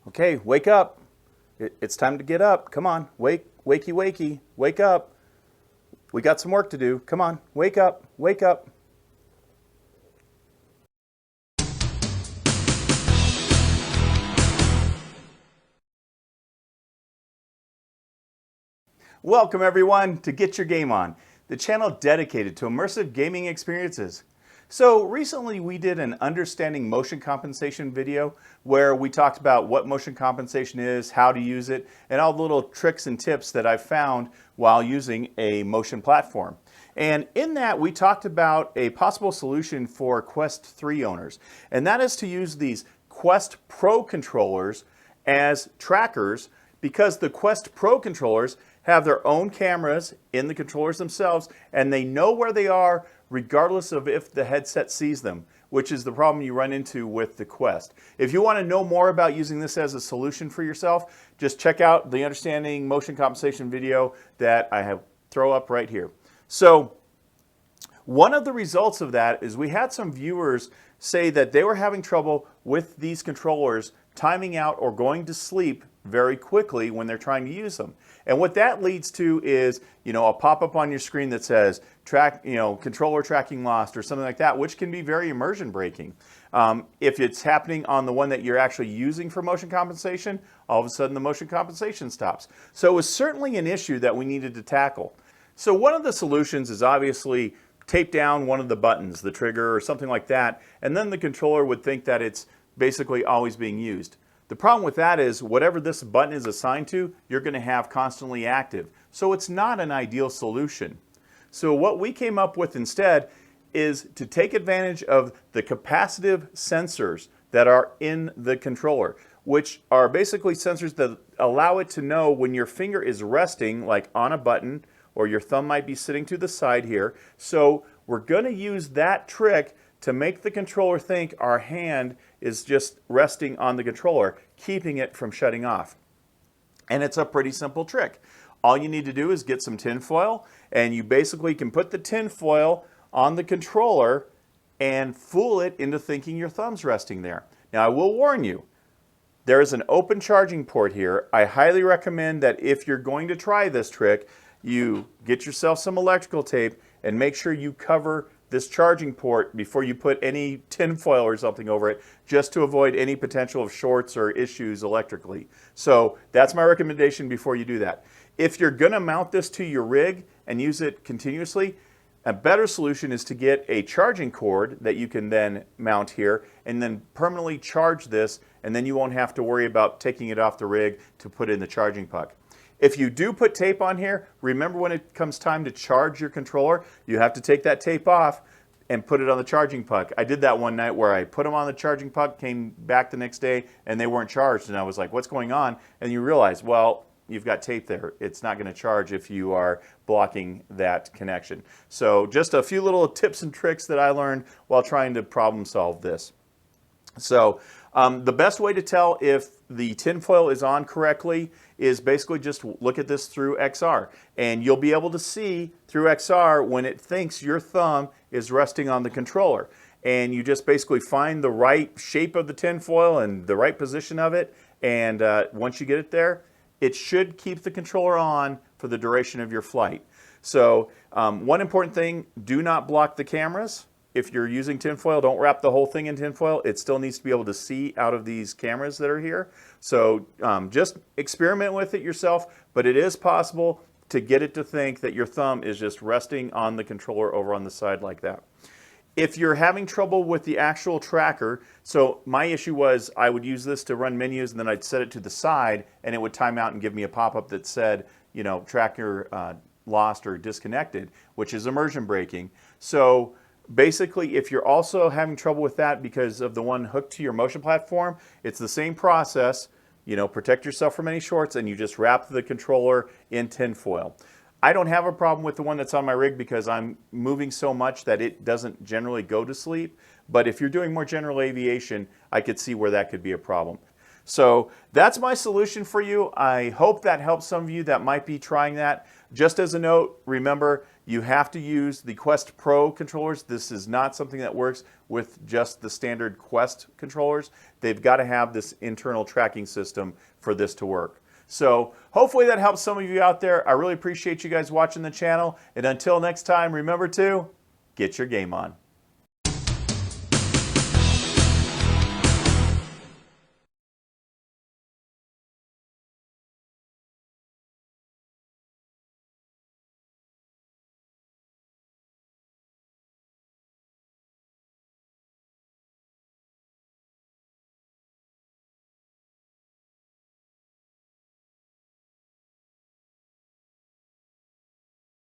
Okay, wake up. It's time to get up. Come on, wakey, wakey, wake up. We got some work to do. Come on, wake up, wake up. Welcome everyone to Get Your Game On, the channel dedicated to immersive gaming experiences. So recently we did an understanding motion compensation video where we talked about what motion compensation is, how to use it, and all the little tricks and tips that I've found while using a motion platform. And in that we talked about a possible solution for Quest 3 owners, and that is to use these Quest Pro controllers as trackers, because the Quest Pro controllers have their own cameras in the controllers themselves, and they know where they are regardless of if the headset sees them, which is the problem you run into with the Quest. If you want to know more about using this as a solution for yourself, just check out the Understanding Motion Compensation video that I have throw up right here. So one of the results of that is we had some viewers say that they were having trouble with these controllers timing out or going to sleep very quickly when they're trying to use them. And what that leads to is, a pop-up on your screen that says controller tracking lost or something like that, which can be very immersion breaking. If it's happening on the one that you're actually using for motion compensation, all of a sudden the motion compensation stops. So it was certainly an issue that we needed to tackle. So one of the solutions is obviously tape down one of the buttons, the trigger or something like that, and then the controller would think that it's basically always being used. The problem with that is whatever this button is assigned to, you're going to have constantly active. So it's not an ideal solution. So what we came up with instead is to take advantage of the capacitive sensors that are in the controller, which are basically sensors that allow it to know when your finger is resting, like on a button, or your thumb might be sitting to the side here. So we're going to use that trick to make the controller think our hand is just resting on the controller, keeping it from shutting off. And it's a pretty simple trick. All you need to do is get some tin foil, and you basically can put the tin foil on the controller and fool it into thinking your thumb's resting there. Now I will warn you, there is an open charging port here. I highly recommend that if you're going to try this trick, you get yourself some electrical tape and make sure you cover this charging port before you put any tin foil or something over it, just to avoid any potential of shorts or issues electrically. So that's my recommendation before you do that. If you're going to mount this to your rig and use it continuously, a better solution is to get a charging cord that you can then mount here and then permanently charge this, and then you won't have to worry about taking it off the rig to put in the charging puck. If you do put tape on here, remember when it comes time to charge your controller, you have to take that tape off and put it on the charging puck. I did that one night where I put them on the charging puck, came back the next day, and they weren't charged. And I was like, what's going on? And you realize, well, you've got tape there. It's not going to charge if you are blocking that connection. So just a few little tips and tricks that I learned while trying to problem solve this. So the best way to tell if the tinfoil is on correctly is basically just look at this through XR, and you'll be able to see through XR when it thinks your thumb is resting on the controller. And you just basically find the right shape of the tinfoil and the right position of it, and once you get it there, it should keep the controller on for the duration of your flight. So one important thing, do not block the cameras. If you're using tinfoil, don't wrap the whole thing in tinfoil. It still needs to be able to see out of these cameras that are here. So just experiment with it yourself, but it is possible to get it to think that your thumb is just resting on the controller over on the side like that. If you're having trouble with the actual tracker, so my issue was I would use this to run menus and then I'd set it to the side and it would time out and give me a pop-up that said, tracker lost or disconnected, which is immersion breaking. So basically, if you're also having trouble with that because of the one hooked to your motion platform, it's the same process. Protect yourself from any shorts, and you just wrap the controller in tin foil. I don't have a problem with the one that's on my rig because I'm moving so much that it doesn't generally go to sleep. But if you're doing more general aviation, I could see where that could be a problem. So that's my solution for you. I hope that helps some of you that might be trying that. Just as a note, remember, you have to use the Quest Pro controllers. This is not something that works with just the standard Quest controllers. They've got to have this internal tracking system for this to work. So hopefully that helps some of you out there. I really appreciate you guys watching the channel. And until next time, remember to get your game on.